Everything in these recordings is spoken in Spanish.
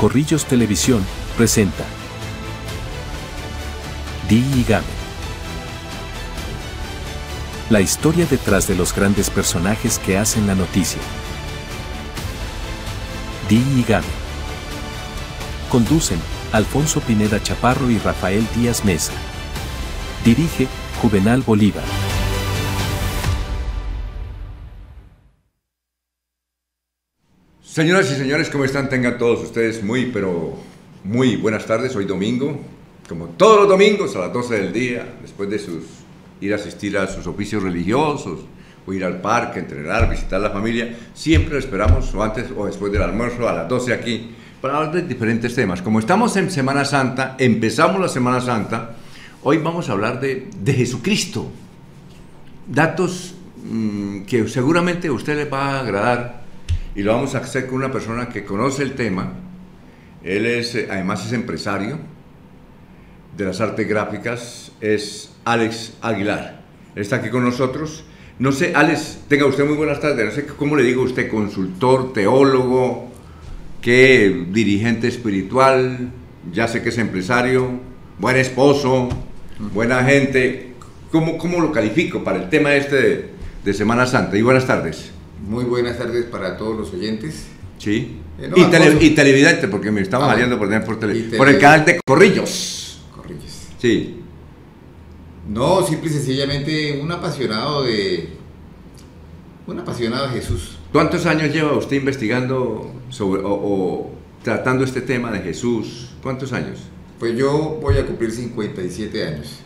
Corrillos Televisión presenta Di y Game. La historia detrás de los grandes personajes que hacen la noticia. Di y Game. Conducen Alfonso Pineda Chaparro y Rafael Díaz Mesa. Dirige Juvenal Bolívar. Señoras y señores, ¿cómo están? Tengan todos ustedes muy buenas tardes. Hoy domingo, como todos los domingos a las 12 del día, después de ir a asistir a sus oficios religiosos, o ir al parque, entrenar, visitar a la familia, siempre esperamos, o antes o después del almuerzo, a las 12 aquí, para hablar de diferentes temas. Como estamos en Semana Santa, empezamos la Semana Santa, hoy vamos a hablar de Jesucristo. Datos que seguramente a usted le va a agradar, y lo vamos a hacer con una persona que conoce el tema. Él además es empresario de las artes gráficas, es Alex Aguilar. Él está aquí con nosotros. No sé, Alex, tenga usted muy buenas tardes. No sé cómo le digo a usted, consultor, teólogo, qué dirigente espiritual, ya sé que es empresario, buen esposo, buena gente. ¿Cómo lo califico para el tema de Semana Santa? Y buenas tardes. Muy buenas tardes para todos los oyentes. Sí. Y televidente, porque me estaba saliendo por el canal de Corrillos. Corrillos. Sí. No, simple y sencillamente un apasionado de Jesús. ¿Cuántos años lleva usted investigando sobre o tratando este tema de Jesús? ¿Cuántos años? Pues yo voy a cumplir 57 años.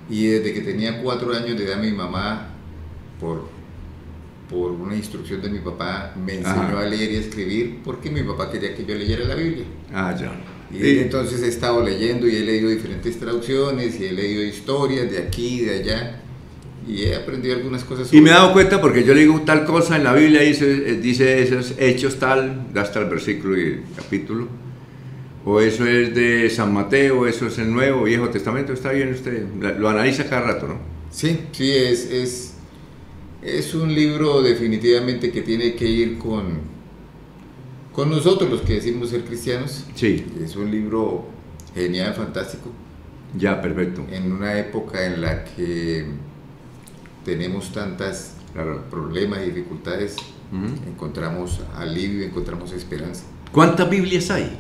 Y desde que tenía 4 años de edad, mi mamá, por una instrucción de mi papá, me enseñó a leer y a escribir, porque mi papá quería que yo leyera la Biblia. Ya. Y entonces he estado leyendo y he leído diferentes traducciones y he leído historias de aquí y de allá y he aprendido algunas cosas. Y me he dado cuenta, porque yo le digo tal cosa en la Biblia, dice esos hechos tal, da hasta el versículo y el capítulo, o eso es de San Mateo, eso es el Nuevo, Viejo Testamento. Está bien, usted lo analiza cada rato, ¿no? Sí, es un libro definitivamente que tiene que ir con nosotros los que decimos ser cristianos. Sí. Es un libro genial, fantástico. Ya, perfecto. En una época en la que tenemos tantas problemas y dificultades, encontramos alivio, encontramos esperanza. ¿Cuántas Biblias hay?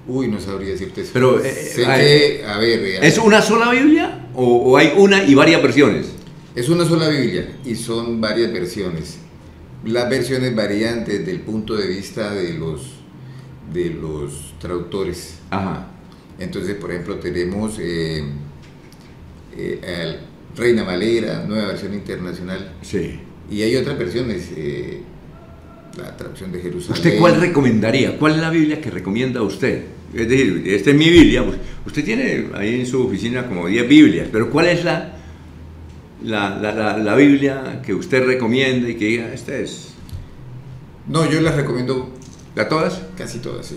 Uy, no sabría decirte eso. Pero, ¿es una sola Biblia o hay una y varias versiones? Es una sola Biblia y son varias versiones. Las versiones varían desde el punto de vista de los traductores. Ajá. Entonces, por ejemplo, tenemos Reina Valera, nueva versión internacional. Sí. Y hay otras versiones, la traducción de Jerusalén. ¿Usted cuál recomendaría? ¿Cuál es la Biblia que recomienda usted? Es decir, esta es mi Biblia. Usted tiene ahí en su oficina como 10 Biblias, pero ¿cuál es la Biblia que usted recomienda y que diga, esta es? No, yo las recomiendo. ¿A todas? Casi todas, sí.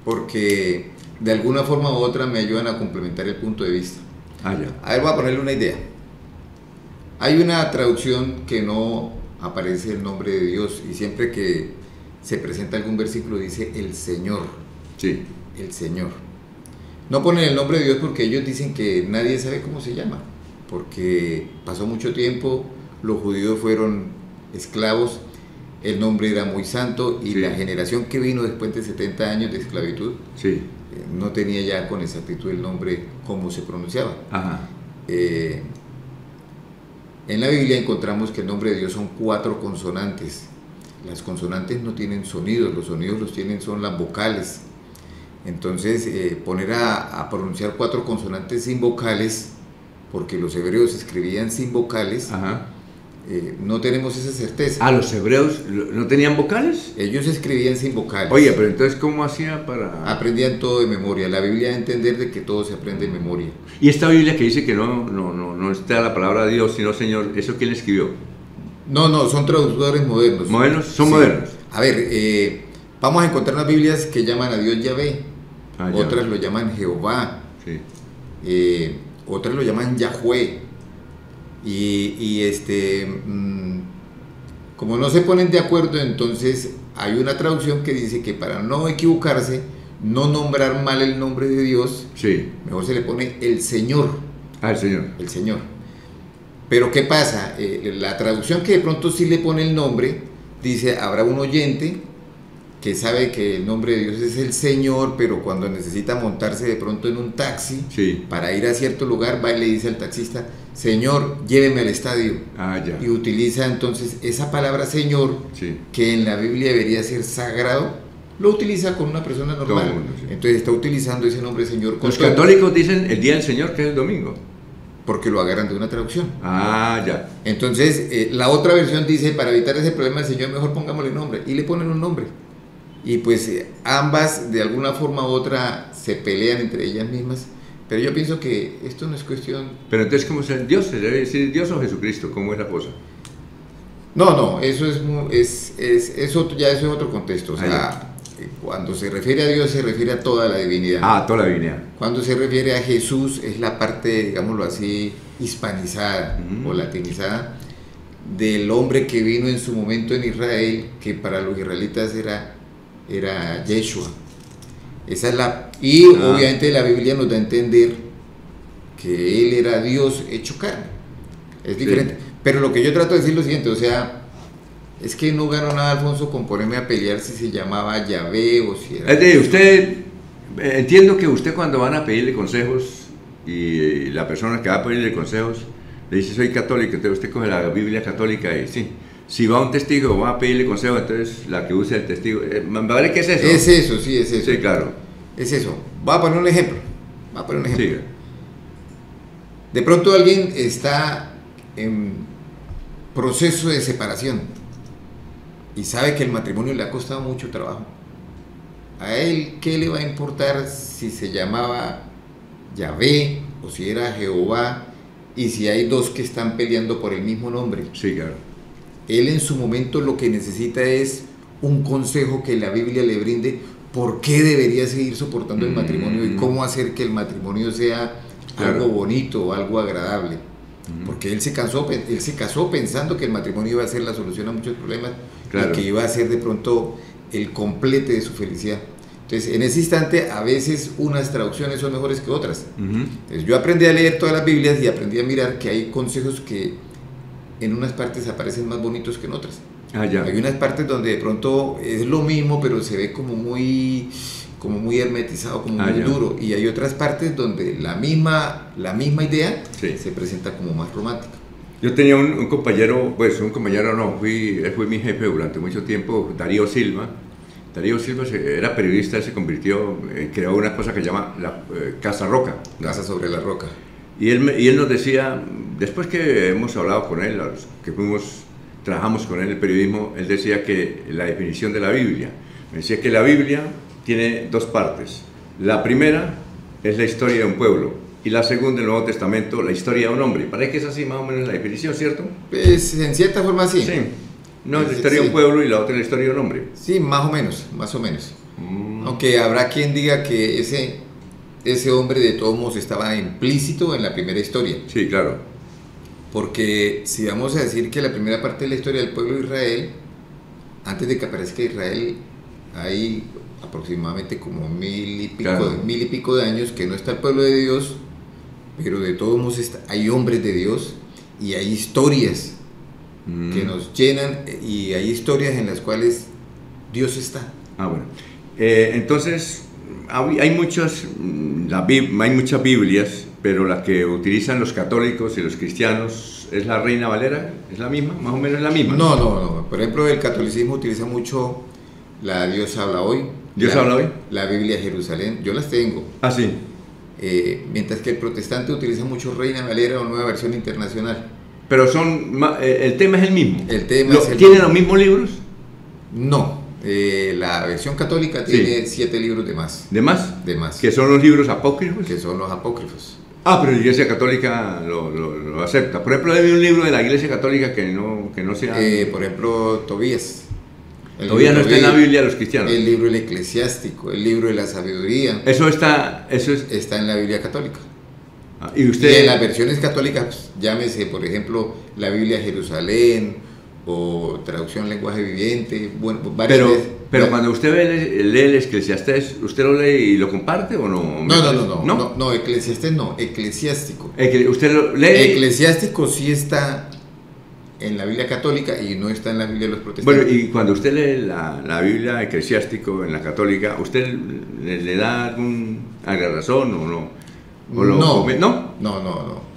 Porque de alguna forma u otra me ayudan a complementar el punto de vista. Ya. A ver, voy a ponerle una idea. Hay una traducción que no aparece el nombre de Dios y siempre que se presenta algún versículo dice el Señor. Sí. El Señor. No ponen el nombre de Dios porque ellos dicen que nadie sabe cómo se llama. Porque pasó mucho tiempo, los judíos fueron esclavos, el nombre era muy santo y la generación que vino después de 70 años de esclavitud no tenía ya con exactitud el nombre como se pronunciaba. Ajá. En la Biblia encontramos que el nombre de Dios son 4 consonantes. Las consonantes no tienen sonidos, los sonidos son las vocales. Entonces poner a pronunciar 4 consonantes sin vocales, porque los hebreos escribían sin vocales, no tenemos esa certeza. ¿Los hebreos no tenían vocales? Ellos escribían sin vocales. Oye, pero entonces, ¿cómo hacía para...? Aprendían todo de memoria. La Biblia da a entender de que todo se aprende de memoria. ¿Y esta Biblia que dice que no está la palabra de Dios, sino Señor, eso quién le escribió? No, son traductores modernos. ¿Modernos? Son modernos. A ver, vamos a encontrar unas Biblias que llaman a Dios Yahvé, otras lo llaman Jehová, otras lo llaman Yahweh, y Como no se ponen de acuerdo, entonces hay una traducción que dice que para no equivocarse, no nombrar mal el nombre de Dios, Sí. mejor se le pone el Señor. Ah, el Señor. El Señor. Pero ¿qué pasa? La traducción que de pronto sí le pone el nombre, dice, habrá un oyente que sabe que el nombre de Dios es el Señor, pero cuando necesita montarse de pronto en un taxi, Sí. para ir a cierto lugar, va y le dice al taxista, Señor, lléveme al estadio. Ah, ya. Y utiliza entonces esa palabra Señor, Sí. que en la Biblia debería ser sagrado, lo utiliza con una persona normal. Todo el mundo, sí. Entonces está utilizando ese nombre Señor con Los todo, católicos dicen el Día del Señor, que es el domingo. porque lo agarran de una traducción. Ah, ya. Entonces, la otra versión dice, para evitar ese problema del Señor, mejor pongámosle nombre. Y le ponen un nombre. Y pues ambas, de alguna forma u otra, se pelean entre ellas mismas. Pero yo pienso que esto no es cuestión... Pero entonces, ¿cómo es Dios? ¿Se debe decir Dios o Jesucristo? ¿Cómo es la cosa? No, eso ya eso es otro contexto. O sea, Ah, cuando se refiere a Dios, se refiere a toda la divinidad. Ah, toda la divinidad. Cuando se refiere a Jesús, es la parte, digámoslo así, hispanizada o latinizada del hombre que vino en su momento en Israel, que para los israelitas era Yeshua. Esa es obviamente la Biblia nos da a entender que él era Dios hecho carne. Es diferente. Sí. Pero lo que yo trato de decir es lo siguiente, o sea, es que no ganó nada Alfonso con ponerme a pelear si se llamaba Yahvé o si era... Es decir, usted, entiendo que usted cuando van a pedirle consejos y la persona que va a pedirle consejos le dice soy católico, entonces usted coge la Biblia católica y sí. Si va un testigo o va a pedirle consejo, entonces la que use el testigo. ¿Vale qué es eso? Es eso, sí, es eso. Sí, claro. Es eso. Voy a poner un ejemplo. Siga. De pronto alguien está en proceso de separación y sabe que el matrimonio le ha costado mucho trabajo. ¿A él qué le va a importar si se llamaba Yahvé o si era Jehová y si hay dos que están peleando por el mismo nombre? Sí, claro. Él en su momento lo que necesita es un consejo que la Biblia le brinde por qué debería seguir soportando el matrimonio y cómo hacer que el matrimonio sea algo bonito o algo agradable. Porque él se casó pensando que el matrimonio iba a ser la solución a muchos problemas y que iba a ser de pronto el complete de su felicidad. Entonces, en ese instante, a veces unas traducciones son mejores que otras. Entonces, yo aprendí a leer todas las Biblias y aprendí a mirar que hay consejos que en unas partes aparecen más bonitos que en otras. Ya. Hay unas partes donde de pronto es lo mismo, pero se ve como muy hermetizado, como muy duro. Y hay otras partes donde la misma idea se presenta como más romántica. Yo tenía un compañero, pues un compañero no, él fue mi jefe durante mucho tiempo, Darío Silva. Darío Silva era periodista, se convirtió, creó una cosa que se llama la Casa Roca. Casa sobre la Roca. Y él nos decía, después que hemos hablado con él, que trabajamos con él en el periodismo, él decía que la definición de la Biblia, decía que la Biblia tiene dos partes. La primera es la historia de un pueblo y la segunda, el Nuevo Testamento, la historia de un hombre. Parece que es así más o menos la definición, ¿cierto? Pues en cierta forma sí. Sí. No, la historia de un pueblo y la otra es la historia de un hombre. Sí, más o menos. Aunque habrá quien diga que ese hombre de todos modos estaba implícito en la primera historia. Sí, claro. Porque si vamos a decir que la primera parte de la historia del pueblo de Israel, antes de que aparezca Israel, hay aproximadamente como mil y pico de años que no está el pueblo de Dios, pero de todos modos hay hombres de Dios y hay historias que nos llenan y hay historias en las cuales Dios está. Bueno. Entonces, hay muchas Biblias, pero la que utilizan los católicos y los cristianos, ¿es la Reina Valera? ¿Es la misma? Más o menos es la misma. No. Por ejemplo, el catolicismo utiliza mucho la Dios habla hoy. ¿Habla hoy? La Biblia Jerusalén, yo las tengo. Ah, sí. Mientras que el protestante utiliza mucho Reina Valera o Nueva Versión Internacional. Pero el tema es el mismo. ¿Tienen los mismos libros? No. La versión católica tiene 7 libros de más. ¿De más? De más. ¿Que son los libros apócrifos? Que son los apócrifos. Pero la Iglesia Católica lo acepta. Por ejemplo, hay un libro de la Iglesia Católica que no sea... por ejemplo, Tobías. Todavía no está en la Biblia de los cristianos. El libro del eclesiástico, el libro de la sabiduría. Está en la Biblia católica. Y en las versiones católicas, llámese, por ejemplo, la Biblia Jerusalén o traducción lenguaje viviente, bueno, varias Pero, veces. pero cuando usted lee el Eclesiastés, ¿usted lo lee y lo comparte o no? No, Eclesiastés no, eclesiástico. ¿Usted lo lee? Eclesiástico sí está en la Biblia católica y no está en la Biblia de los protestantes. Bueno, y cuando usted lee la Biblia eclesiástico en la católica, ¿usted le da alguna razón o no? No.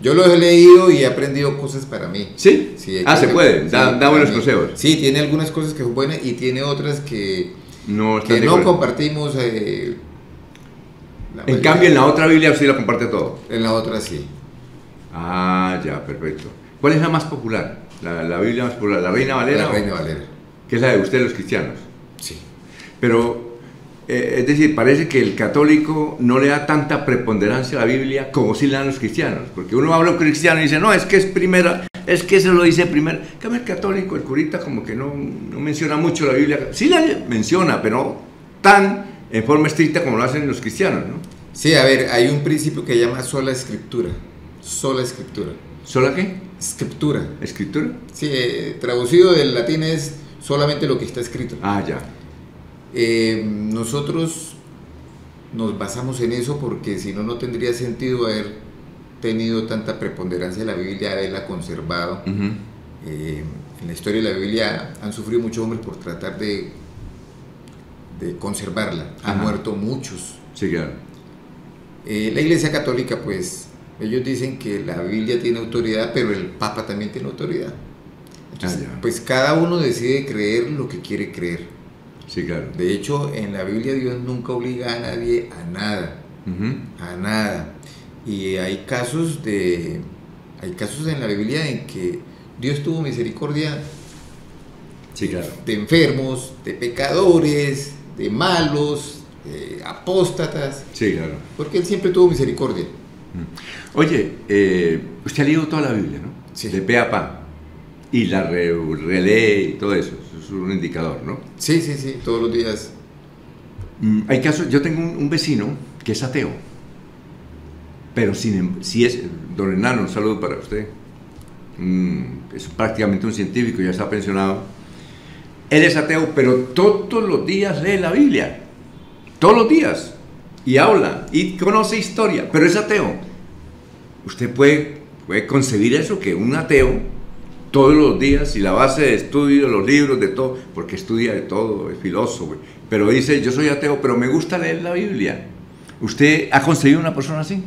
Yo lo he leído y he aprendido cosas para mí. ¿Sí? Sí, se puede, da buenos consejos. Sí, tiene algunas cosas que son buenas y tiene otras que no compartimos. En cambio, en la otra Biblia usted la comparte todo. En la otra sí. Ah, ya, perfecto. ¿Cuál es la más popular? La Biblia más popular, ¿la Reina Valera? La Reina Valera. Que es la de ustedes los cristianos. Sí. Pero, es decir, parece que el católico no le da tanta preponderancia a la Biblia como sí le dan los cristianos. Porque uno habla con cristiano y dice, no, es que es primera, es que eso lo dice primero. En cambio, el católico, el curita, como que no menciona mucho la Biblia. Sí la menciona, pero no tan en forma estricta como lo hacen los cristianos, ¿no? Sí, a ver, hay un principio que se llama sola escritura. Sola escritura. ¿Sola qué? Escritura. ¿Escritura? Sí, traducido del latín es solamente lo que está escrito. Ah, ya. Nosotros nos basamos en eso porque si no, no tendría sentido haber tenido tanta preponderancia de la Biblia, haberla conservado. Uh-huh. En la historia de la Biblia han sufrido muchos hombres por tratar de conservarla. Han muerto muchos. Sí, claro. La Iglesia Católica, pues, ellos dicen que la Biblia tiene autoridad, pero el Papa también tiene autoridad. Entonces, pues cada uno decide creer lo que quiere creer. Sí, claro. De hecho, en la Biblia Dios nunca obliga a nadie a nada. Uh-huh. A nada. Y hay casos en la Biblia en que Dios tuvo misericordia, sí, claro, de enfermos, de pecadores, de malos, de apóstatas. Sí, claro. Porque Él siempre tuvo misericordia. Oye, usted ha leído toda la Biblia, ¿no? Sí. De pe a pa. Y la relee y todo eso. Eso es un indicador, ¿no? Sí, todos los días. Hay casos, yo tengo un vecino que es ateo. Pero si es, don Hernán, un saludo para usted. Es prácticamente un científico, ya está pensionado. Él es ateo, pero todos los días lee la Biblia. Todos los días. Y habla, y conoce historia, pero es ateo. Usted puede concebir eso, que un ateo todos los días, y la base de estudio, los libros, de todo, porque estudia de todo, es filósofo, pero dice, yo soy ateo, pero me gusta leer la Biblia. ¿Usted ha concebido una persona así?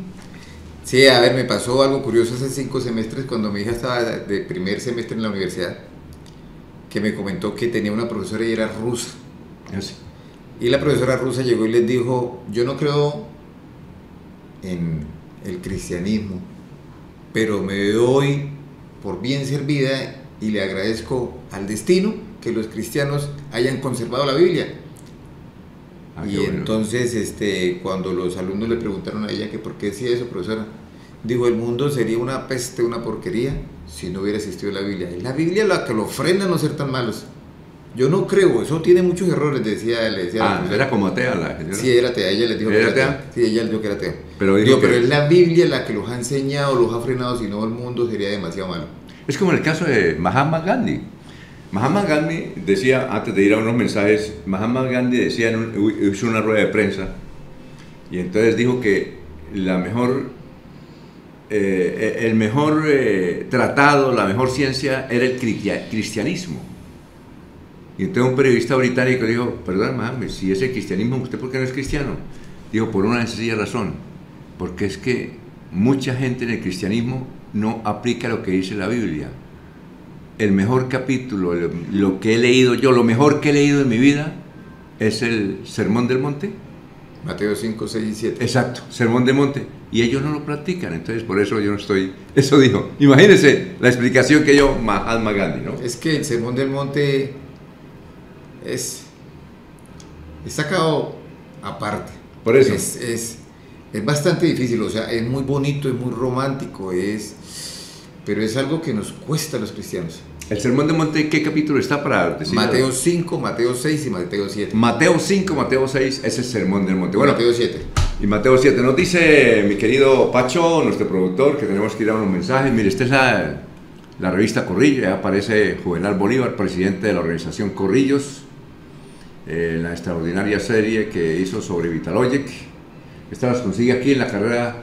Sí, a ver, me pasó algo curioso hace 5 semestres cuando mi hija estaba de primer semestre en la universidad, que me comentó que tenía una profesora y era rusa. Así. Y la profesora rusa llegó y les dijo, yo no creo en el cristianismo, pero me doy por bien servida y le agradezco al destino que los cristianos hayan conservado la Biblia. Y bueno, entonces cuando los alumnos le preguntaron a ella que por qué decía eso, profesora, dijo, el mundo sería una peste, una porquería si no hubiera existido la Biblia. Es la Biblia la que lo frena a no ser tan malos. Yo no creo, eso tiene muchos errores, le decía era como atea la señora. Sí, era atea, ella les dijo que era atea. Sí, ella les dijo que era atea. Pero es la Biblia la que los ha enseñado, los ha frenado, si no el mundo sería demasiado malo. Es como en el caso de Mahatma Gandhi. Mahatma Gandhi decía, antes de ir a unos mensajes, Mahatma Gandhi decía, hizo una rueda de prensa, y entonces dijo que el mejor tratado, la mejor ciencia era el cristianismo. Y entonces un periodista británico le dijo, perdón, Mahatma, si es el cristianismo, ¿usted por qué no es cristiano? Dijo, por una sencilla razón, porque es que mucha gente en el cristianismo no aplica lo que dice la Biblia. El mejor capítulo, lo que he leído yo, lo mejor que he leído en mi vida es el Sermón del Monte. Mateo 5, 6 y 7. Exacto, Sermón del Monte. Y ellos no lo practican, entonces por eso yo no estoy... Eso dijo. Imagínense la explicación que dio Mahatma Gandhi, ¿no? Es que el Sermón del Monte es sacado aparte. Por eso. Es bastante difícil, o sea, es muy bonito, es muy romántico, pero es algo que nos cuesta a los cristianos. ¿El Sermón del Monte qué capítulo está para decir? Mateo 5, Mateo 6 y Mateo 7. Mateo 5, Mateo 6 es el Sermón del Monte. Bueno, Mateo 7. Y Mateo 7. Nos dice mi querido Pacho, nuestro productor, que tenemos que ir a unos mensajes. Mire, esta es la revista Corrillo, ya aparece Juvenal Bolívar, presidente de la organización Corrillos, en la extraordinaria serie que hizo sobre Vitaloyek. Estas las consigue aquí en la carrera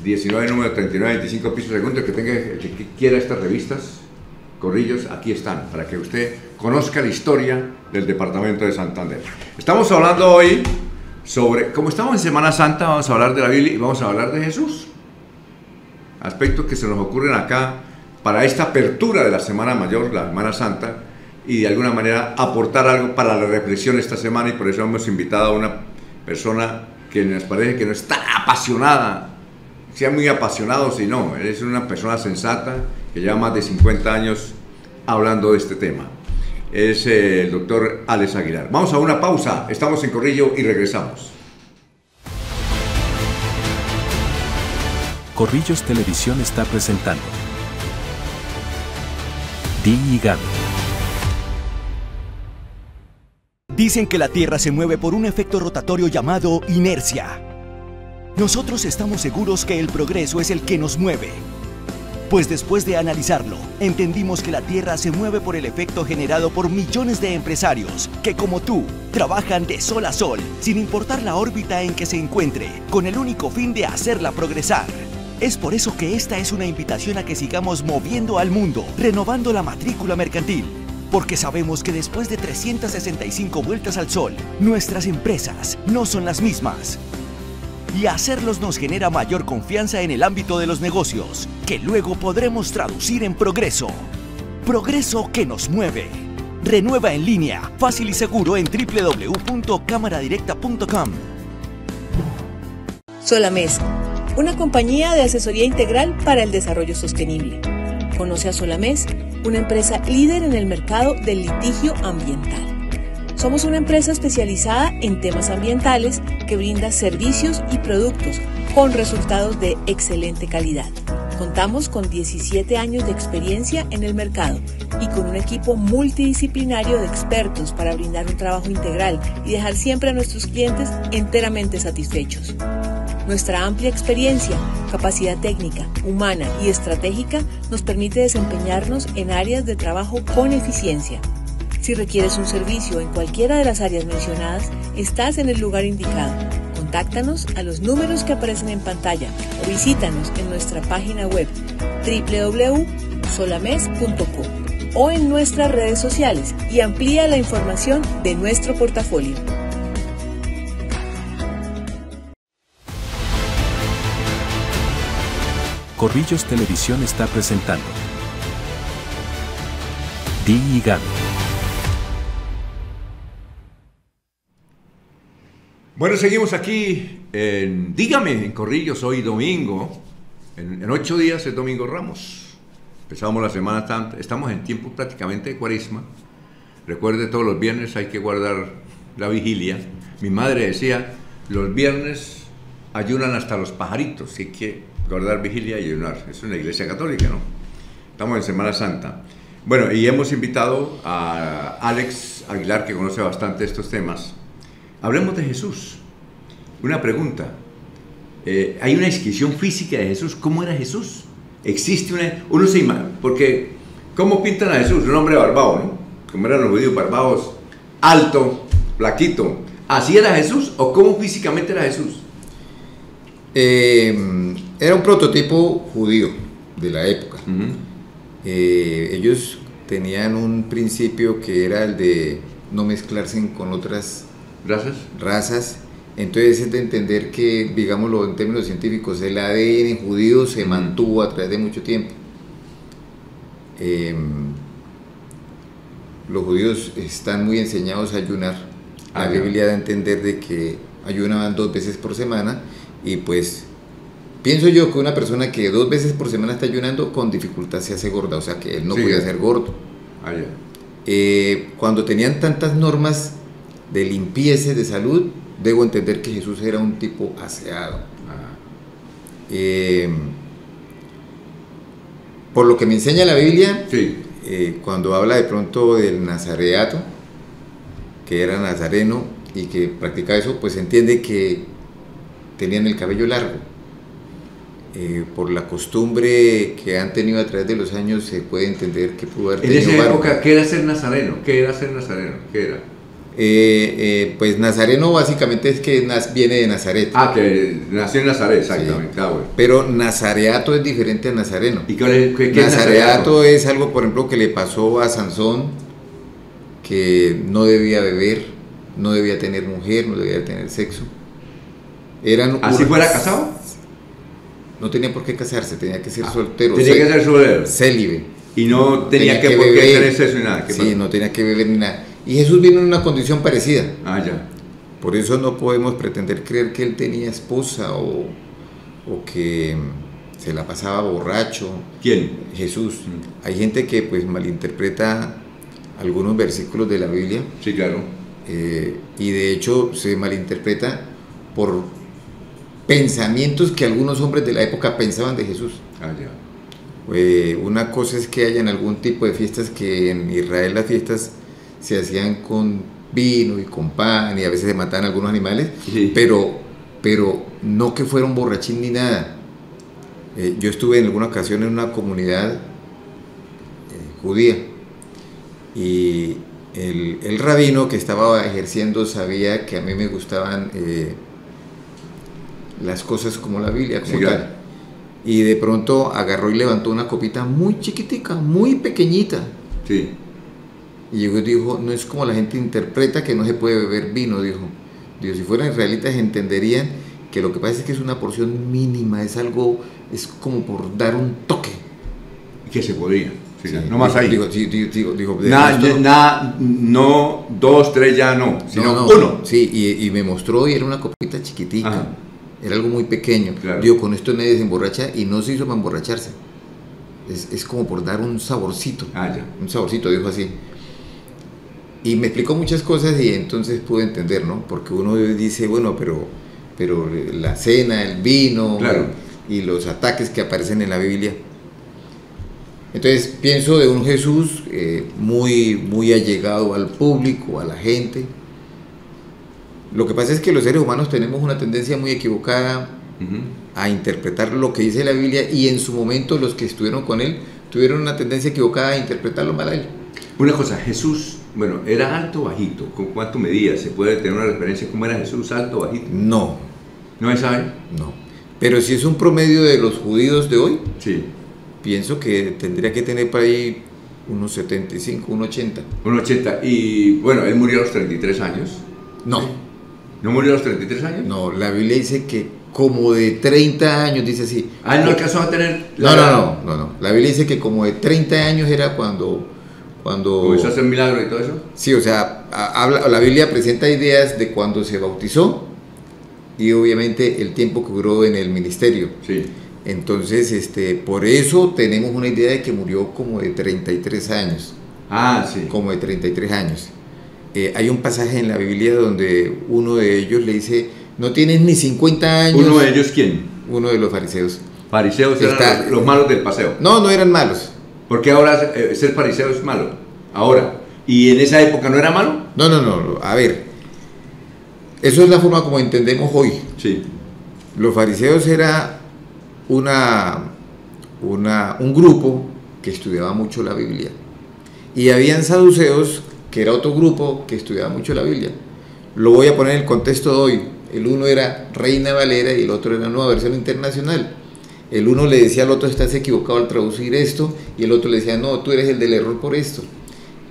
19, número 39, 25 piso segundo. El que quiera estas revistas Corrillos, aquí están, para que usted conozca la historia del departamento de Santander. Estamos hablando hoy sobre, como estamos en Semana Santa, vamos a hablar de la Biblia y vamos a hablar de Jesús. Aspectos que se nos ocurren acá para esta apertura de la Semana Mayor, la Semana Santa, y de alguna manera aportar algo para la reflexión esta semana, y por eso hemos invitado a una persona que nos parece que no es tan apasionada, sea muy apasionado, si no, él es una persona sensata que lleva más de 50 años hablando de este tema. Es el doctor Alex Aguilar. Vamos a una pausa, estamos en Corrillo y regresamos. Corrillos Televisión está presentando Dígame. Dicen que la Tierra se mueve por un efecto rotatorio llamado inercia. Nosotros estamos seguros que el progreso es el que nos mueve. Pues después de analizarlo, entendimos que la Tierra se mueve por el efecto generado por millones de empresarios que, como tú, trabajan de sol a sol, sin importar la órbita en que se encuentre, con el único fin de hacerla progresar. Es por eso que esta es una invitación a que sigamos moviendo al mundo, renovando la matrícula mercantil. Porque sabemos que después de 365 vueltas al sol, nuestras empresas no son las mismas. Y hacerlos nos genera mayor confianza en el ámbito de los negocios, que luego podremos traducir en progreso. Progreso que nos mueve. Renueva en línea, fácil y seguro en www.cámaradirecta.com. Solamés, una compañía de asesoría integral para el desarrollo sostenible. Conoce a Solamés, una empresa líder en el mercado del litigio ambiental. Somos una empresa especializada en temas ambientales que brinda servicios y productos con resultados de excelente calidad. Contamos con 17 años de experiencia en el mercado y con un equipo multidisciplinario de expertos para brindar un trabajo integral y dejar siempre a nuestros clientes enteramente satisfechos. Nuestra amplia experiencia, capacidad técnica, humana y estratégica nos permite desempeñarnos en áreas de trabajo con eficiencia. Si requieres un servicio en cualquiera de las áreas mencionadas, estás en el lugar indicado. Contáctanos a los números que aparecen en pantalla o visítanos en nuestra página web www.solames.co o en nuestras redes sociales y amplía la información de nuestro portafolio. Corrillos Televisión está presentando Dígame. Bueno, seguimos aquí en Dígame, en Corrillos, hoy domingo. En 8 días es Domingo Ramos. Empezamos la Semana Santa, estamos en tiempo prácticamente de Cuaresma. Recuerde, todos los viernes hay que guardar la vigilia. Mi madre decía, los viernes ayunan hasta los pajaritos, así que guardar vigilia y ayunar. Es una iglesia católica, ¿no? Estamos en Semana Santa. Bueno, y hemos invitado a Alex Aguilar, que conoce bastante estos temas. Hablemos de Jesús. Una pregunta. ¿Hay una descripción física de Jesús? ¿Cómo era Jesús? Existe una... Uno se imagina, porque ¿cómo pintan a Jesús? Un hombre barbado, ¿no? Como eran los judíos barbados, alto, flaquito. ¿Así era Jesús o cómo físicamente era Jesús? Era un prototipo judío de la época. Ellos tenían un principio que era el de no mezclarse con otras razas. Entonces es de entender que, digámoslo en términos científicos, el ADN judío se mantuvo a través de mucho tiempo. Los judíos están muy enseñados a ayunar. La Biblia da a entender de que ayunaban 2 veces por semana, y pues pienso yo que una persona que 2 veces por semana está ayunando con dificultad se hace gorda, o sea que él no podía ser gordo. Cuando tenían tantas normas de limpieza, de salud, debo entender que Jesús era un tipo aseado. Por lo que me enseña la Biblia, cuando habla de pronto del nazareato, que era nazareno y que practicaba eso, pues entiende que tenían el cabello largo. por la costumbre que han tenido a través de los años, se puede entender que pudo haber tenido En esa barba. época, ¿qué era ser nazareno? ¿Qué era ser nazareno? ¿Qué era? Pues nazareno básicamente es que viene de Nazaret. Ah, que nació en Nazaret, exactamente. Sí. Ah, bueno. Pero nazareato es diferente a nazareno. ¿Y qué es Nazareato es algo, por ejemplo, que le pasó a Sansón, que no debía beber, no debía tener mujer, no debía tener sexo. ¿Así fuera casado? No tenía por qué casarse, tenía que ser soltero. Tenía que ser soltero. Célibe. Y no tenía que por qué tener sexo ni nada. Sí, no tenía que beber ni nada. Y Jesús vino en una condición parecida. Ah, ya. Por eso no podemos pretender creer que él tenía esposa o que se la pasaba borracho. ¿Quién? Jesús. Hay gente que pues malinterpreta algunos versículos de la Biblia. Sí, claro. Y de hecho se malinterpreta por pensamientos que algunos hombres de la época pensaban de Jesús. Ah, ya. Una cosa es que hayan algún tipo de fiestas, que en Israel las fiestas se hacían con vino y con pan, y a veces se mataban algunos animales, Sí. pero no que fuera un borrachín ni nada. Yo estuve en alguna ocasión en una comunidad judía, y el rabino que estaba ejerciendo sabía que a mí me gustaban las cosas como la Biblia, como Sí, tal. claro. Y de pronto agarró y levantó una copita muy chiquitica, muy pequeñita. Sí. Y llegó y dijo, no es como la gente interpreta que no se puede beber vino, dijo. Digo, si fueran israelitas entenderían que lo que pasa es que es una porción mínima, es algo, es como por dar un toque. Que se podía. Sí, Sí, no más ahí. Digo, de Nada, resto, no, 2, 3 ya no, sino no, uno. Sí, y me mostró y era una copita chiquitica. Ajá. Era algo muy pequeño. Claro. Digo, con esto nadie se emborracha, y no se hizo para emborracharse. Es como por dar un saborcito. Ah, ya. Un saborcito, dijo así. Y me explicó muchas cosas, y entonces pude entender, ¿no? Porque uno dice, bueno, pero la cena, el vino, Claro. y los ataques que aparecen en la Biblia. Entonces pienso de un Jesús muy, muy allegado al público, a la gente. Lo que pasa es que los seres humanos tenemos una tendencia muy equivocada Ujú. a interpretar lo que dice la Biblia, y en su momento los que estuvieron con él tuvieron una tendencia equivocada a interpretarlo mal a él. Una cosa, Jesús, bueno, ¿era alto o bajito? ¿Con cuánto medía? ¿Se puede tener una referencia cómo era Jesús, alto o bajito? No, ¿No se sabe? no. Pero si es un promedio de los judíos de hoy, Sí. pienso que tendría que tener por ahí unos 75, unos 80. 1,80. Y bueno, él murió a los 33 años. No, ¿No murió a los 33 años? no, la Biblia dice que como de 30 años, dice así. Ah, él no alcanzó a tener... No. La Biblia dice que como de 30 años era cuando ¿Comenzó a hacer milagros y todo eso? Sí, o sea, la Biblia presenta ideas de cuando se bautizó, y obviamente el tiempo que duró en el ministerio. Sí. Entonces, por eso tenemos una idea de que murió como de 33 años. Ah, sí. Como de 33 años. Hay un pasaje en la Biblia donde uno de ellos le dice, no tienes ni 50 años. ¿Uno de ellos quién? Uno de los fariseos. Fariseos eran los malos del paseo. No eran malos. Porque ahora ser fariseo es malo. Ahora. ¿Y en esa época no era malo? No. A ver, eso es la forma como entendemos hoy. Sí. Los fariseos era un grupo que estudiaba mucho la Biblia. Y habían saduceos, que era otro grupo que estudiaba mucho la Biblia. Lo voy a poner en el contexto de hoy. El uno era Reina Valera y el otro era Nueva Versión Internacional. El uno le decía al otro, estás equivocado al traducir esto, y el otro le decía, no, tú eres el del error por esto.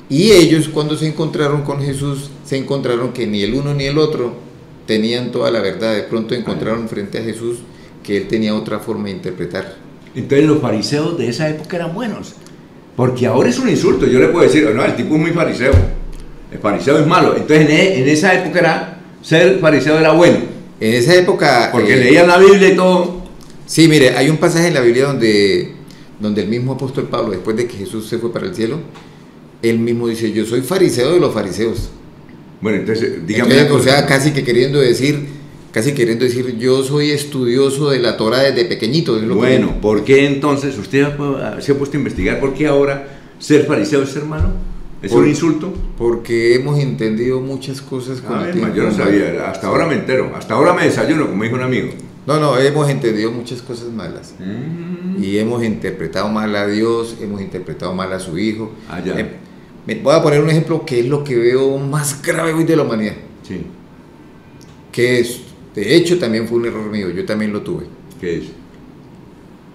Y ellos, cuando se encontraron con Jesús, se encontraron que ni el uno ni el otro tenían toda la verdad. De pronto encontraron frente a Jesús que él tenía otra forma de interpretar. Entonces los fariseos de esa época eran buenos. Porque ahora es un insulto. Yo le puedo decir, no, el tipo es muy fariseo. El fariseo es malo. Entonces en esa época ser fariseo era bueno. En esa época... Porque leían la Biblia y todo. Sí, mire, hay un pasaje en la Biblia donde el mismo apóstol Pablo, después de que Jesús se fue para el cielo, él mismo dice, yo soy fariseo de los fariseos. Bueno, entonces, dígame. Entonces, o sea, casi queriendo decir, yo soy estudioso de la Torah desde pequeñito. Es lo Bueno, ¿por qué entonces usted se ha puesto a investigar por qué ahora ser fariseo es ser malo? ¿Es un insulto? Porque hemos entendido muchas cosas con el tiempo. Yo no sabía, hasta ahora me entero, hasta ahora me desayuno, como dijo un amigo. No, hemos entendido muchas cosas malas. Y hemos interpretado mal a Dios, hemos interpretado mal a su Hijo. Ya. Voy a poner un ejemplo que es lo que veo más grave hoy de la humanidad. Sí. Que es, de hecho, también fue un error mío, yo también lo tuve. ¿Qué es?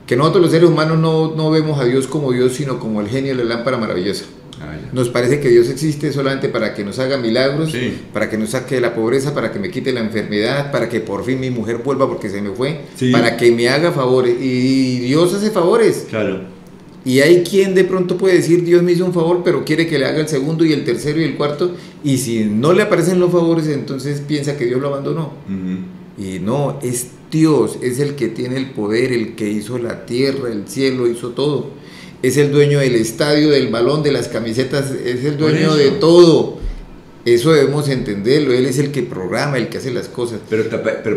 Que nosotros los seres humanos no vemos a Dios como Dios, sino como el genio de la lámpara maravillosa. Ya. Nos parece que Dios existe solamente para que nos haga milagros, Sí. para que nos saque de la pobreza, para que me quite la enfermedad, para que por fin mi mujer vuelva porque se me fue, Sí. para que me haga favores. Y Dios hace favores. Claro. Y hay quien de pronto puede decir, Dios me hizo un favor, pero quiere que le haga el segundo y el tercero y el cuarto. Y si no le aparecen los favores, entonces piensa que Dios lo abandonó. Y no, es Dios, es el que tiene el poder, el que hizo la tierra, el cielo, hizo todo. Es el dueño del estadio, del balón, de las camisetas, es el dueño de todo. Eso debemos entenderlo, Él es el que programa, el que hace las cosas. Pero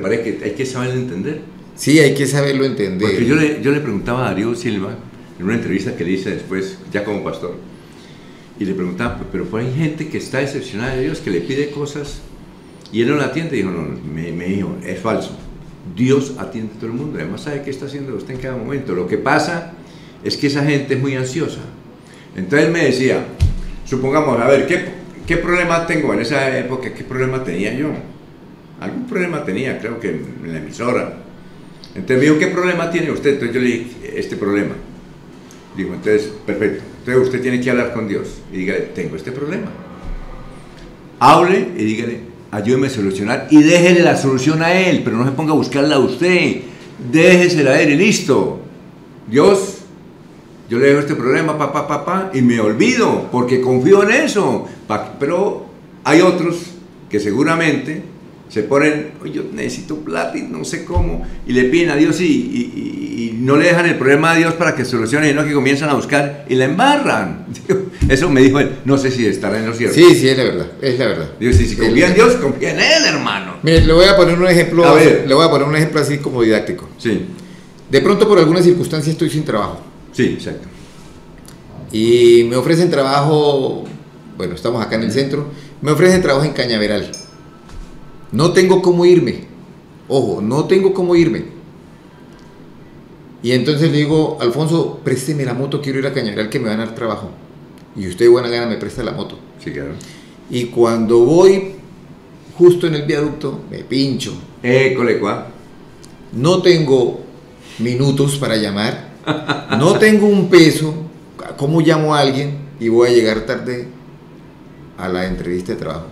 parece que hay que saberlo entender. Sí, hay que saberlo entender. Porque yo le preguntaba a Darío Silva, en una entrevista que le hice después, ya como pastor, y le preguntaba, pero hay gente que está decepcionada de Dios, que le pide cosas, y él no la atiende. Y dijo, no, me dijo, es falso. Dios atiende a todo el mundo, además sabe qué está haciendo usted en cada momento. Lo que pasa es que esa gente es muy ansiosa. Entonces él me decía, supongamos, a ver, ¿qué problema tengo en esa época? ¿Qué problema tenía yo? Algún problema tenía, creo que en la emisora. Entonces me dijo, ¿qué problema tiene usted? Entonces yo le dije, este problema. Digo, entonces, perfecto. Entonces usted tiene que hablar con Dios y dígale, tengo este problema. Hable y dígale, ayúdeme a solucionar y déjele la solución a Él, pero no se ponga a buscarla a usted. Déjesela a Él y listo. Dios, yo le dejo este problema, y me olvido, porque confío en eso. Pero hay otros que seguramente se ponen, oye, yo necesito plata y no sé cómo, y le piden a Dios y no le dejan el problema a Dios para que solucione, sino que comienzan a buscar y la embarran. Eso me dijo él, no sé si estará en lo cierto. Sí, es la verdad, es la verdad. Digo, si confía en Dios, confía en Él, hermano. Mire, le voy a poner un ejemplo, A ver. le voy a poner un ejemplo así como didáctico. Sí, De pronto por alguna circunstancia estoy sin trabajo sí, exacto. y me ofrecen trabajo, bueno, estamos acá en el centro, me ofrecen trabajo en Cañaveral. No tengo cómo irme, ojo, no tengo cómo irme. Y entonces le digo, Alfonso, présteme la moto, quiero ir a Cañaveral que me van a dar trabajo. Y usted de buena gana me presta la moto. Sí, claro. Y cuando voy justo en el viaducto, me pincho. Colecua. No tengo minutos para llamar, no tengo un peso. ¿Cómo llamo a alguien? Y voy a llegar tarde a la entrevista de trabajo.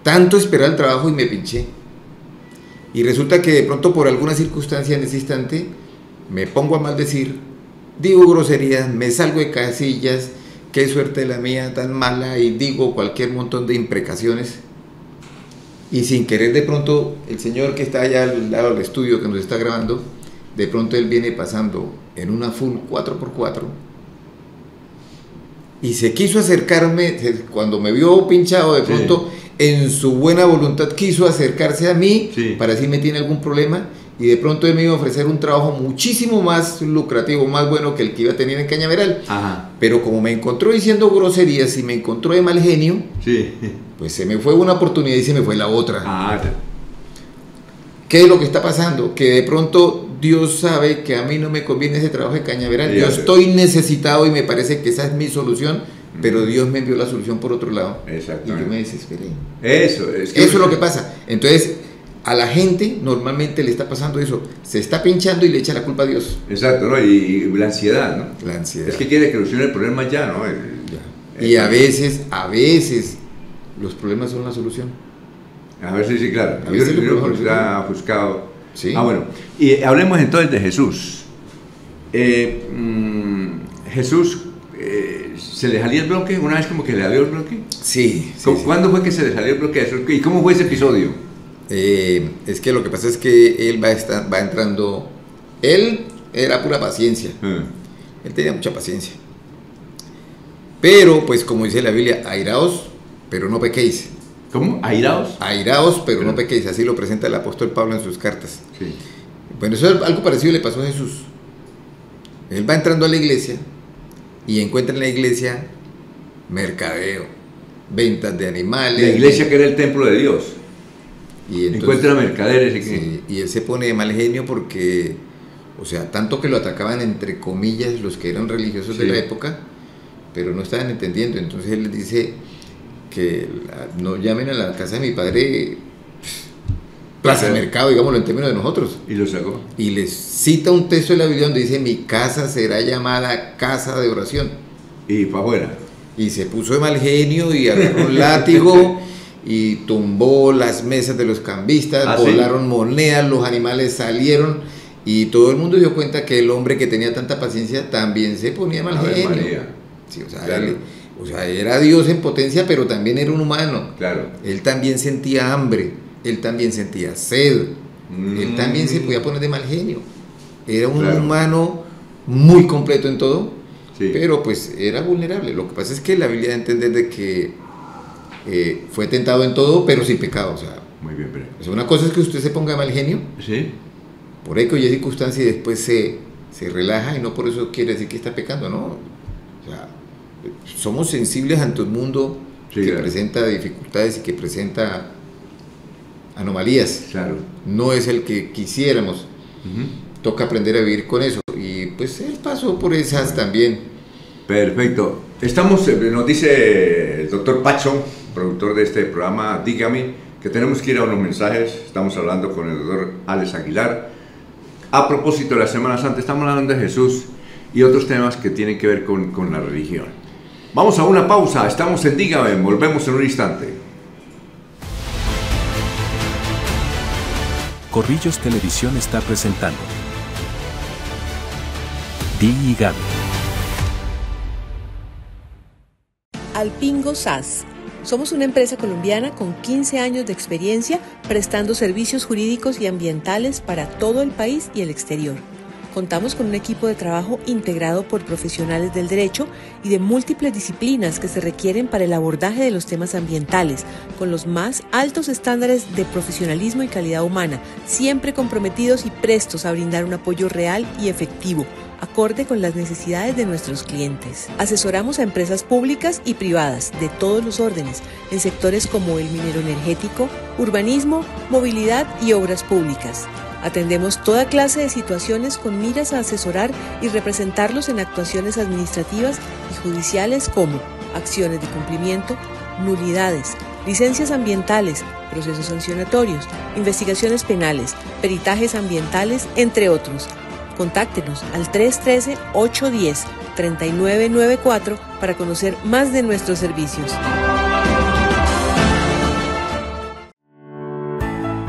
Tanto esperar el trabajo y me pinché. Y resulta que de pronto por alguna circunstancia en ese instante me pongo a maldecir, digo groserías, me salgo de casillas, qué suerte la mía tan mala, y digo cualquier montón de imprecaciones. Y sin querer de pronto el señor que está allá al lado del estudio que nos está grabando, de pronto él viene pasando en una full 4x4 y se quiso acercarme, cuando me vio pinchado de pronto, en su buena voluntad quiso acercarse a mí para decirme tiene algún problema, y de pronto él me iba a ofrecer un trabajo muchísimo más lucrativo, más bueno que el que iba a tener en Cañaveral. Pero como me encontró diciendo groserías y me encontró de mal genio, pues se me fue una oportunidad y se me fue la otra. ¿Qué es lo que está pasando? Que de pronto Dios sabe que a mí no me conviene ese trabajo de Cañaveral. Yo estoy necesitado y me parece que esa es mi solución, pero Dios me envió la solución por otro lado. Y yo me desesperé. Eso es lo que pasa. Entonces, a la gente normalmente le está pasando eso. Se está pinchando y le echa la culpa a Dios. Exacto, ¿no? Y la ansiedad, ¿no? La ansiedad. Es que quiere que solucione el problema ya, ¿no? Y a veces, los problemas son la solución. A ver, sí, claro. A veces Yo está ofuscado. Sí. Bueno. Y hablemos entonces de Jesús. Jesús, ¿se le salía el bloque? ¿Una vez como que le salió el bloque? Sí. ¿Cuándo fue que se le salió el bloque a Jesús? ¿Y cómo fue ese episodio? Es que lo que pasa es que él va entrando. Él era pura paciencia. Él tenía mucha paciencia. Pero, pues como dice la Biblia, airaos, pero no pequéis. ¿Cómo? ¿Airaos? Airaos, pero no pequéis. Así lo presenta el apóstol Pablo en sus cartas. Sí. Bueno, eso algo parecido le pasó a Jesús. Él va entrando a la iglesia y encuentra en la iglesia mercadeo, ventas de animales. La iglesia que era el templo de Dios. Y entonces, encuentra mercaderes. Sí, y él se pone de mal genio porque, o sea, tanto que lo atacaban entre comillas los que eran religiosos de la época, pero no estaban entendiendo. Entonces él les dice que no llamen a la casa de mi padre plaza de mercado, digámoslo en términos de nosotros. Y lo sacó. Y les cita un texto de la Biblia donde dice: mi casa será llamada casa de oración. Y para afuera. Y se puso de mal genio y agarró un látigo y tumbó las mesas de los cambistas, volaron monedas, los animales salieron y todo el mundo dio cuenta que el hombre que tenía tanta paciencia también se ponía mal genio. Sí, o sea, claro. O sea, era Dios en potencia, pero también era un humano. Claro. Él también sentía hambre, él también sentía sed, él también se podía poner de mal genio. Era un humano muy completo en todo, pero pues era vulnerable. Lo que pasa es que la Biblia da a entender de que fue tentado en todo, pero sin pecado. O sea, muy bien, pero... o sea, una cosa es que usted se ponga de mal genio, por X o Y circunstancia, y después se relaja, y no por eso quiere decir que está pecando, ¿no? O sea, somos sensibles ante un mundo que presenta dificultades y que presenta anomalías. Claro. No es el que quisiéramos. Toca aprender a vivir con eso. Y pues él pasó por esas también. Perfecto. Nos dice el doctor Pacho, productor de este programa, dígame, que tenemos que ir a unos mensajes. Estamos hablando con el doctor Alex Aguilar. A propósito de la Semana Santa, estamos hablando de Jesús y otros temas que tienen que ver con la religión. Vamos a una pausa, estamos en Dígame, volvemos en un instante. Corrillos Televisión está presentando Dígame. Alpingo SAS. Somos una empresa colombiana con 15 años de experiencia prestando servicios jurídicos y ambientales para todo el país y el exterior. Contamos con un equipo de trabajo integrado por profesionales del derecho y de múltiples disciplinas que se requieren para el abordaje de los temas ambientales, con los más altos estándares de profesionalismo y calidad humana, siempre comprometidos y prestos a brindar un apoyo real y efectivo, acorde con las necesidades de nuestros clientes. Asesoramos a empresas públicas y privadas de todos los órdenes, en sectores como el minero energético, urbanismo, movilidad y obras públicas. Atendemos toda clase de situaciones con miras a asesorar y representarlos en actuaciones administrativas y judiciales como acciones de cumplimiento, nulidades, licencias ambientales, procesos sancionatorios, investigaciones penales, peritajes ambientales, entre otros. Contáctenos al 313-810-3994 para conocer más de nuestros servicios.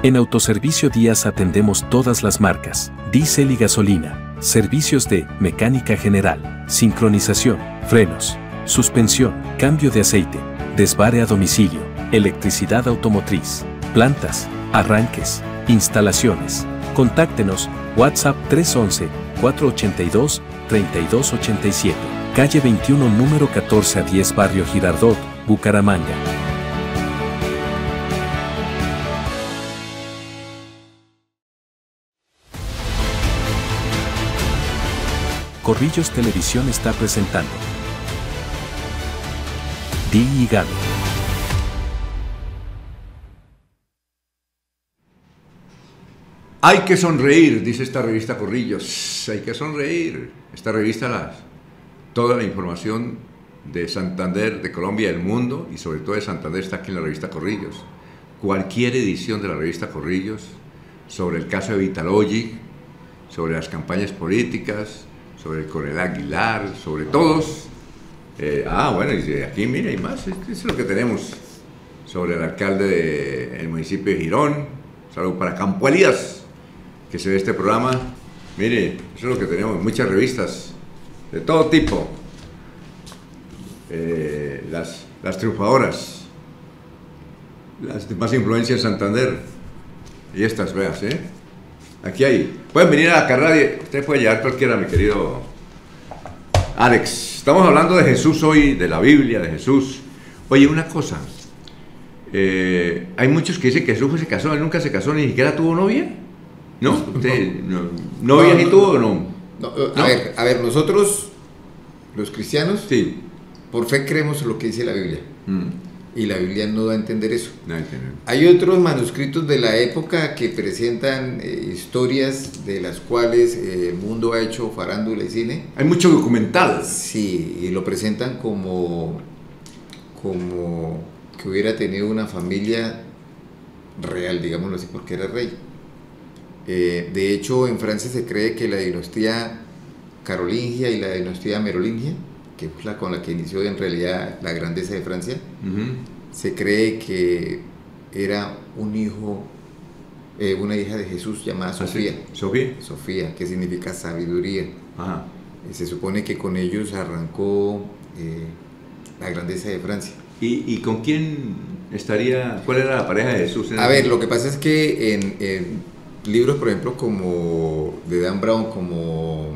En Autoservicio Díaz atendemos todas las marcas, diésel y gasolina, servicios de mecánica general, sincronización, frenos, suspensión, cambio de aceite, desvare a domicilio, electricidad automotriz, plantas, arranques, instalaciones. Contáctenos, WhatsApp 311-482-3287, calle 21, número 14 a 10, Barrio Girardot, Bucaramanga. Corrillos Televisión está presentando Dígame. Hay que sonreír, dice esta revista Corrillos. Hay que sonreír. Esta revista, toda la información de Santander, de Colombia, del mundo, y sobre todo de Santander, está aquí en la revista Corrillos. Cualquier edición de la revista Corrillos, sobre el caso de Vitalogy, sobre las campañas políticas, sobre el coronel Aguilar, sobre todos. Bueno, y aquí mira, hay más. Esto es lo que tenemos sobre el alcalde del municipio de Girón. Saludos para Campo Elías, que se ve este programa. Mire, eso es lo que tenemos, muchas revistas de todo tipo. Las triunfadoras, las de más influencia en Santander. Y estas, veas, aquí hay. Pueden venir a la carrera, usted puede llegar cualquiera, mi querido Alex. Estamos hablando de Jesús hoy, de la Biblia, de Jesús. Oye, una cosa. Hay muchos que dicen que Jesús se casó, él nunca se casó, ni siquiera tuvo novia. ¿No? ¿Usted novia ni tuvo o no? A ver, nosotros, los cristianos, sí, por fe creemos lo que dice la Biblia. Y la Biblia no da a entender eso. No entiendo. Hay otros manuscritos de la época que presentan historias de las cuales el mundo ha hecho farándula y cine. Hay mucho documental. Sí, y lo presentan como que hubiera tenido una familia real, digámoslo así, porque era rey. De hecho, en Francia se cree que la dinastía carolingia y la dinastía merolingia, que es la con la que inició en realidad la grandeza de Francia, se cree que era un hijo, una hija de Jesús llamada Sofía. Sofía, que significa sabiduría. Ajá. Se supone que con ellos arrancó la grandeza de Francia. ¿Y con quién estaría? ¿Cuál era la pareja de Jesús? A ver, lo que pasa es que en libros, por ejemplo, como de Dan Brown, como...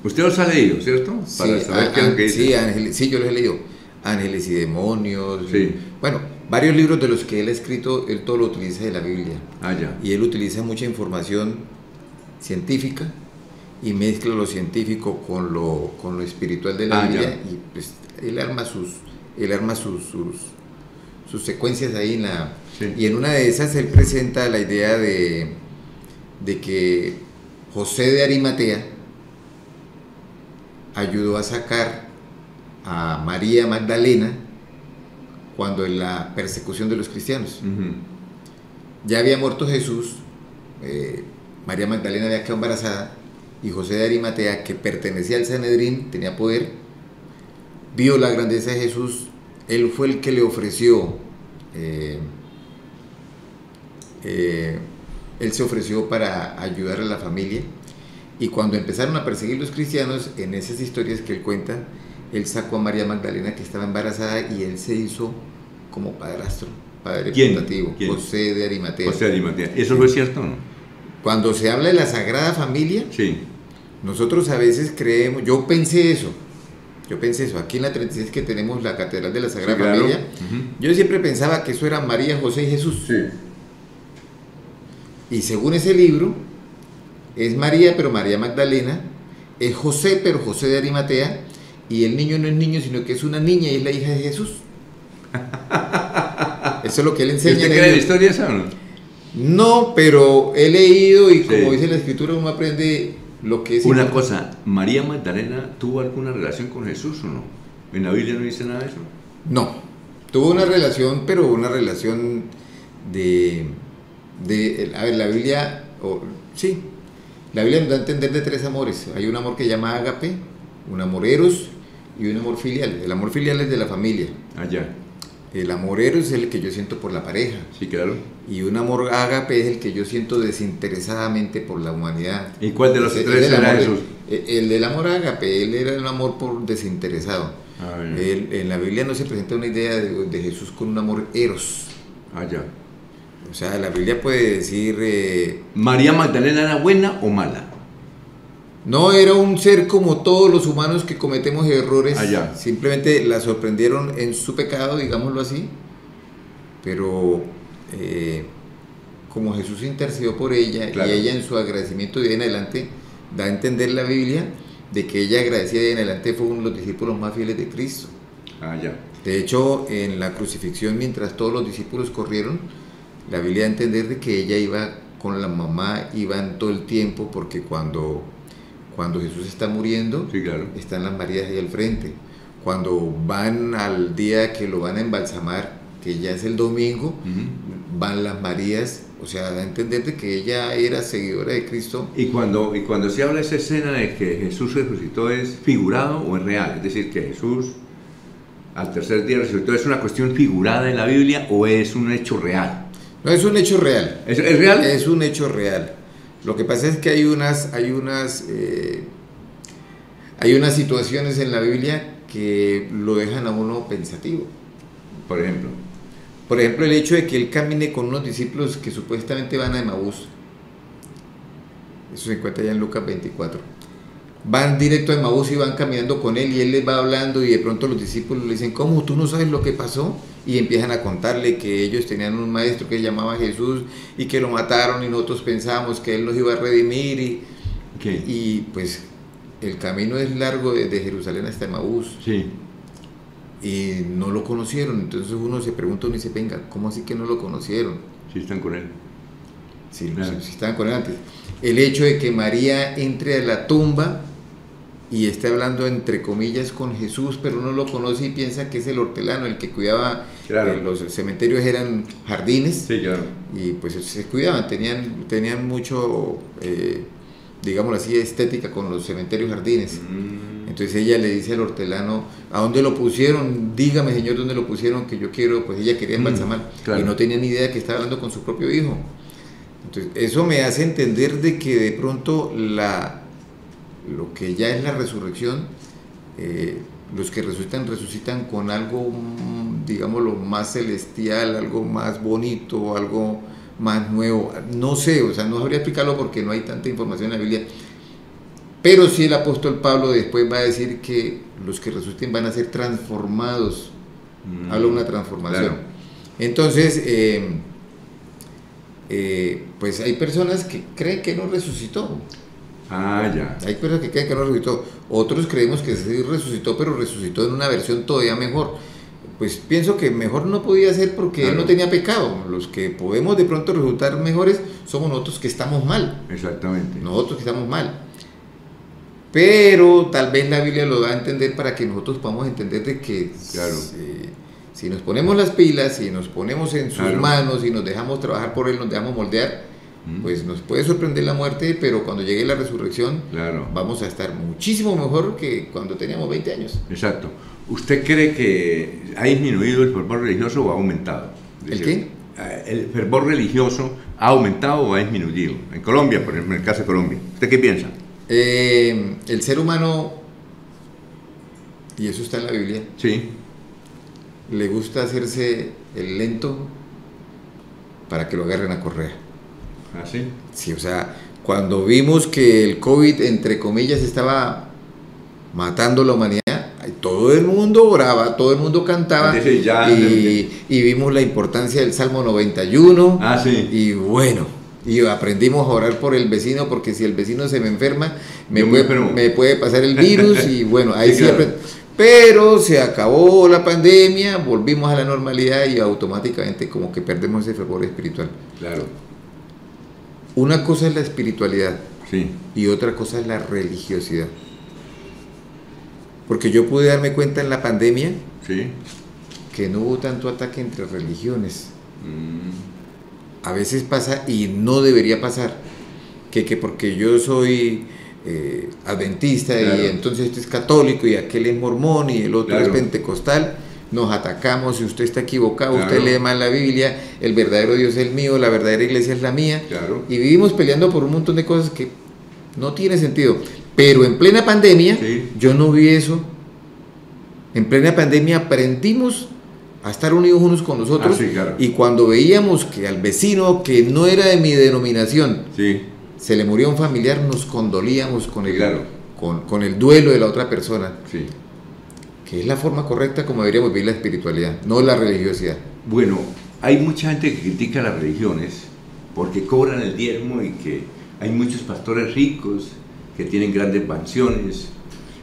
Usted los ha leído, ¿cierto? Para saber qué es lo que dice. Sí, yo los he leído. Ángeles y demonios. Sí. Bueno, varios libros de los que él ha escrito, él todo lo utiliza de la Biblia. Ah, ya. Y él utiliza mucha información científica y mezcla lo científico con lo espiritual de la Biblia. Ya. Y pues él arma sus secuencias ahí en la... Sí. Y en una de esas él presenta la idea de que José de Arimatea ayudó a sacar a María Magdalena cuando en la persecución de los cristianos. Ya había muerto Jesús, María Magdalena había quedado embarazada, y José de Arimatea, que pertenecía al Sanedrín, tenía poder, vio la grandeza de Jesús. Él fue el que le ofreció, él se ofreció para ayudar a la familia. Y cuando empezaron a perseguir los cristianos, en esas historias que él cuenta, él sacó a María Magdalena, que estaba embarazada, y él se hizo como padrastro, padre putativo. José de Arimatea. José de Arimatea. ¿Eso no es cierto o no? Cuando se habla de la Sagrada Familia, sí, nosotros a veces creemos, yo pensé eso, aquí en la 36 que tenemos la Catedral de la Sagrada Familia, yo siempre pensaba que eso era María, José y Jesús. Sí. Y según ese libro, es María, pero María Magdalena, es José, pero José de Arimatea, y el niño no es niño, sino que es una niña y es la hija de Jesús. Eso es lo que él enseña. ¿Usted cree la historia esa o no? No, pero he leído y como dice la escritura, uno aprende lo que es... Una cosa, ¿María Magdalena tuvo alguna relación con Jesús o no? ¿En la Biblia no dice nada de eso? No, tuvo una relación, pero una relación a ver, la Biblia, sí, la Biblia nos da a entender de tres amores. Hay un amor que se llama ágape, un amor eros y un amor filial. El amor filial es de la familia. Allá. El amor eros es el que yo siento por la pareja. Sí, claro. Y un amor ágape es el que yo siento desinteresadamente por la humanidad. ¿Y cuál de los tres era Jesús? El del amor ágape, él era un amor por desinteresado. En la Biblia no se presenta una idea de Jesús con un amor eros. Allá. O sea, la Biblia puede decir... ¿María Magdalena era buena o mala? No, era un ser como todos los humanos que cometemos errores. Allá. Simplemente la sorprendieron en su pecado, digámoslo así. Pero como Jesús intercedió por ella, claro, y ella en su agradecimiento de ahí en adelante da a entender la Biblia de que ella agradecida de ahí en adelante fue uno de los discípulos más fieles de Cristo. De hecho, en la crucifixión, mientras todos los discípulos corrieron, la Biblia da a entender de que ella iba con la mamá, iban todo el tiempo, porque cuando Jesús está muriendo, sí, claro, están las Marías ahí al frente. Cuando van al día que lo van a embalsamar, que ya es el domingo, van las Marías, o sea, da a entender de que ella era seguidora de Cristo. Y cuando se habla de esa escena de que Jesús resucitó, ¿es figurado o es real? Es decir, que Jesús al tercer día resucitó, ¿es una cuestión figurada en la Biblia o es un hecho real? No, es un hecho real. ¿Es real? Es un hecho real. Lo que pasa es que hay unas situaciones en la Biblia que lo dejan a uno pensativo. Por ejemplo, el hecho de que él camine con unos discípulos que supuestamente van a Emaús. Eso se encuentra ya en Lucas 24. Van directo a Emaús y van caminando con él y él les va hablando y de pronto los discípulos le dicen, ¿cómo? ¿Tú no sabes lo que pasó? Y empiezan a contarle que ellos tenían un maestro que se llamaba Jesús y que lo mataron y nosotros pensábamos que él nos iba a redimir y pues el camino es largo desde Jerusalén hasta Emaús. Sí. y no lo conocieron. Entonces uno se pregunta, uno dice, venga, ¿cómo así que no lo conocieron? Sí están con él. Sí, Claro. sí estaban con él antes. El hecho de que María entre a la tumba y esté hablando entre comillas con Jesús, pero uno lo conoce y piensa que es el hortelano, el que cuidaba. Claro. Los cementerios eran jardines, Sí, claro. y pues se cuidaban, tenían mucho, digámoslo así, estética con los cementerios jardines. Entonces ella le dice al hortelano, ¿a dónde lo pusieron? Dígame, señor, ¿dónde lo pusieron? Que yo quiero, pues ella quería embalsamar, claro. y no tenía ni idea que estaba hablando con su propio hijo. Entonces eso me hace entender de que de pronto lo que ya es la resurrección, los que resucitan con algo, digámoslo, más celestial, algo más bonito, algo más nuevo, no sé, o sea, no sabría explicarlo porque no hay tanta información en la Biblia, pero sí el apóstol Pablo después va a decir que los que resuciten van a ser transformados, habla de una transformación. Claro. Entonces, pues hay personas que creen que no resucitó. Ah, ya. Hay personas que creen que no resucitó, otros creemos que sí resucitó, pero resucitó en una versión todavía mejor. Pues pienso que mejor no podía ser porque Claro. él no tenía pecado. Los que podemos de pronto resultar mejores somos nosotros que estamos mal, Exactamente. nosotros que estamos mal. Pero tal vez la Biblia lo da a entender para que nosotros podamos entender de que Claro. si nos ponemos las pilas, si nos ponemos en sus Claro. manos, si nos dejamos trabajar por él, nos dejamos moldear, pues nos puede sorprender la muerte, pero cuando llegue la resurrección, Claro. vamos a estar muchísimo mejor que cuando teníamos 20 años. Exacto. ¿Usted cree que ha disminuido el fervor religioso o ha aumentado? ¿El qué? ¿El fervor religioso ha aumentado o ha disminuido? En Colombia, por ejemplo, en el caso de Colombia. ¿Usted qué piensa? El ser humano, y eso está en la Biblia, Sí. le gusta hacerse el lento para que lo agarren a correr. ¿Ah, sí? Sí, o sea, cuando vimos que el COVID, entre comillas, estaba matando a la humanidad, todo el mundo oraba, todo el mundo cantaba, Entonces ya- y vimos la importancia del Salmo 91, Ah, sí. y bueno, y aprendimos a orar por el vecino, porque si el vecino se me enferma, Yo me enfermo. me puede pasar el virus, y bueno, ahí Sí, sí, claro. pero se acabó la pandemia, volvimos a la normalidad y automáticamente como que perdemos ese fervor espiritual. Claro. Una cosa es la espiritualidad Sí. y otra cosa es la religiosidad. Porque yo pude darme cuenta en la pandemia Sí. que no hubo tanto ataque entre religiones. Mm. A veces pasa y no debería pasar, que porque yo soy adventista, Claro. y entonces este es católico y aquel es mormón y el otro Claro. es pentecostal, nos atacamos. Si usted está equivocado, Claro. usted lee mal la Biblia, el verdadero Dios es el mío, la verdadera iglesia es la mía. Claro. Y vivimos peleando por un montón de cosas que no tiene sentido. Pero en plena pandemia, Sí. yo no vi eso. En plena pandemia aprendimos a estar unidos unos con los otros. Ah, sí, claro. Y cuando veíamos que al vecino que no era de mi denominación Sí. se le murió un familiar, nos condolíamos con el, Claro. con el duelo de la otra persona, Sí. que es la forma correcta como deberíamos vivir la espiritualidad, no la religiosidad. Bueno, hay mucha gente que critica las religiones porque cobran el diezmo y que hay muchos pastores ricos que tienen grandes mansiones.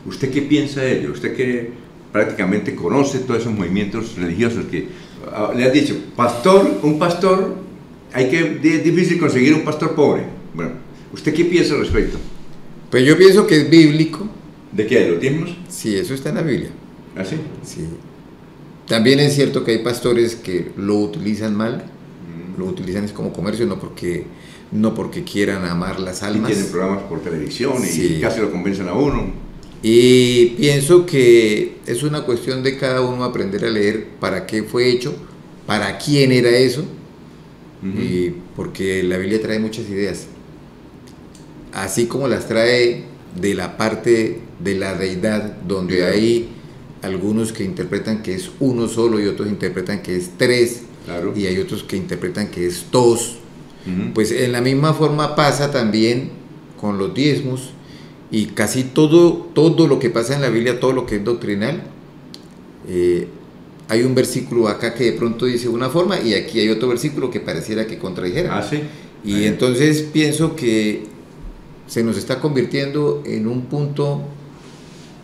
¿Usted qué piensa de ello? Usted que prácticamente conoce todos esos movimientos religiosos que le has dicho, un pastor, es difícil conseguir un pastor pobre. Bueno, ¿usted qué piensa al respecto? Pues yo pienso que es bíblico, ¿De qué? ¿De los diezmos? si eso está en la Biblia. ¿Ah, sí? Sí. También es cierto que hay pastores que lo utilizan mal, lo utilizan es como comercio, no porque quieran amar las Y almas. tienen programas por televisión y Sí. casi lo convencen a uno. Y pienso que es una cuestión de cada uno aprender a leer para qué fue hecho, para quién era eso, y porque la Biblia trae muchas ideas, así como las trae de la parte de la deidad, donde Claro. hay algunos que interpretan que es uno solo y otros interpretan que es tres, Claro. y hay otros que interpretan que es dos. Ujú. Pues en la misma forma pasa también con los diezmos, y casi todo lo que pasa en la Biblia, todo lo que es doctrinal, hay un versículo acá que de pronto dice una forma y aquí hay otro versículo que pareciera que contradijera. Ah, sí. Y entonces pienso que se nos está convirtiendo en un punto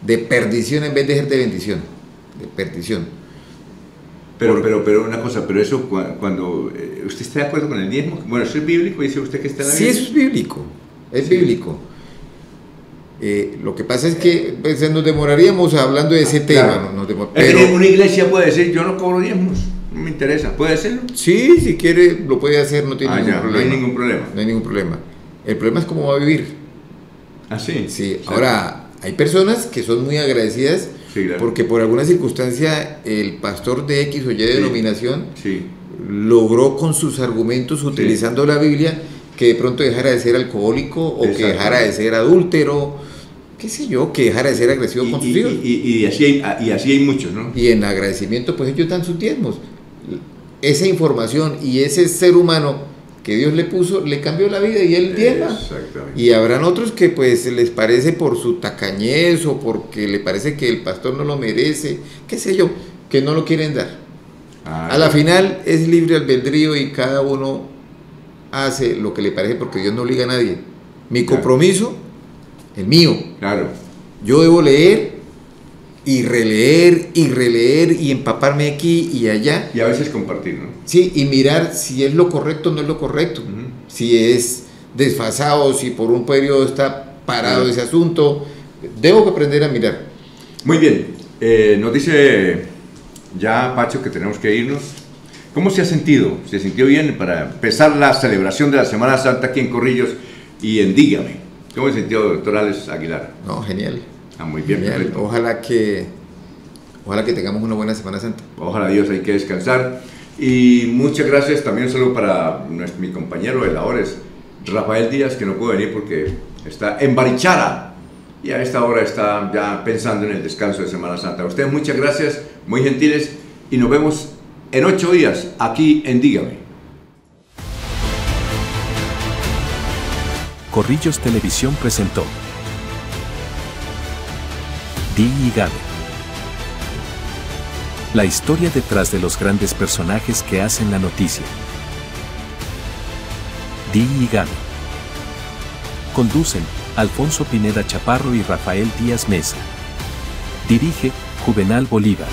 de perdición en vez de ser de bendición. perdición. Pero una cosa, pero eso cuando ¿usted está de acuerdo con el diezmo? Bueno, ¿eso es bíblico? Dice usted que está en la Biblia. Sí, eso es bíblico, es bíblico. Lo que pasa es que pues, nos demoraríamos hablando de ese tema. Claro. Pero una iglesia puede decir, yo no cobro diezmos, no me interesa. ¿Puede hacerlo? Sí, si quiere lo puede hacer, no tiene ningún problema. No hay ningún problema. No hay ningún problema. El problema es cómo va a vivir. ¿Ah, sí? Sí, ahora, hay personas que son muy agradecidas, sí, claro, porque por alguna circunstancia el pastor de X o Y denominación sí, logró con sus argumentos, utilizando la Biblia, que de pronto dejara de ser alcohólico o que dejara de ser adúltero, qué sé yo, que dejara de ser agresivo con sus hijos. Y así hay muchos, ¿no? Y en agradecimiento, pues ellos dan sus diezmos. Esa información y ese ser humano que Dios le puso, le cambió la vida y él diezma. Exactamente. Y habrán otros que pues les parece por su tacañez o porque le parece que el pastor no lo merece, qué sé yo, que no lo quieren dar. A la final es libre albedrío y cada uno hace lo que le parece porque Dios no obliga a nadie. Mi compromiso, el mío. Claro. Yo debo leer y releer y empaparme aquí y allá. Y a veces compartir, ¿no? Sí, y mirar si es lo correcto o no es lo correcto. Si es desfasado, si por un periodo está parado ese asunto. Debo aprender a mirar. Muy bien. Nos dice ya Pacho que tenemos que irnos. ¿Cómo se ha sentido? ¿Se sintió bien para empezar la celebración de la Semana Santa aquí en Corrillos y en Dígame? ¿Cómo se sintió, doctor Alex Aguilar? No, genial. Muy bien, genial. Perfecto. Ojalá que tengamos una buena Semana Santa. Ojalá, Dios, hay que descansar. Y muchas gracias también solo para mi compañero de labores, Rafael Díaz, que no puede venir porque está en Barichara y a esta hora está ya pensando en el descanso de Semana Santa. A ustedes muchas gracias, muy gentiles, y nos vemos en 8 días aquí en Dígame. Corrillos Televisión presentó Dígame. La historia detrás de los grandes personajes que hacen la noticia. Dígame. Conducen Alfonso Pineda Chaparro y Rafael Díaz Mesa. Dirige Juvenal Bolívar.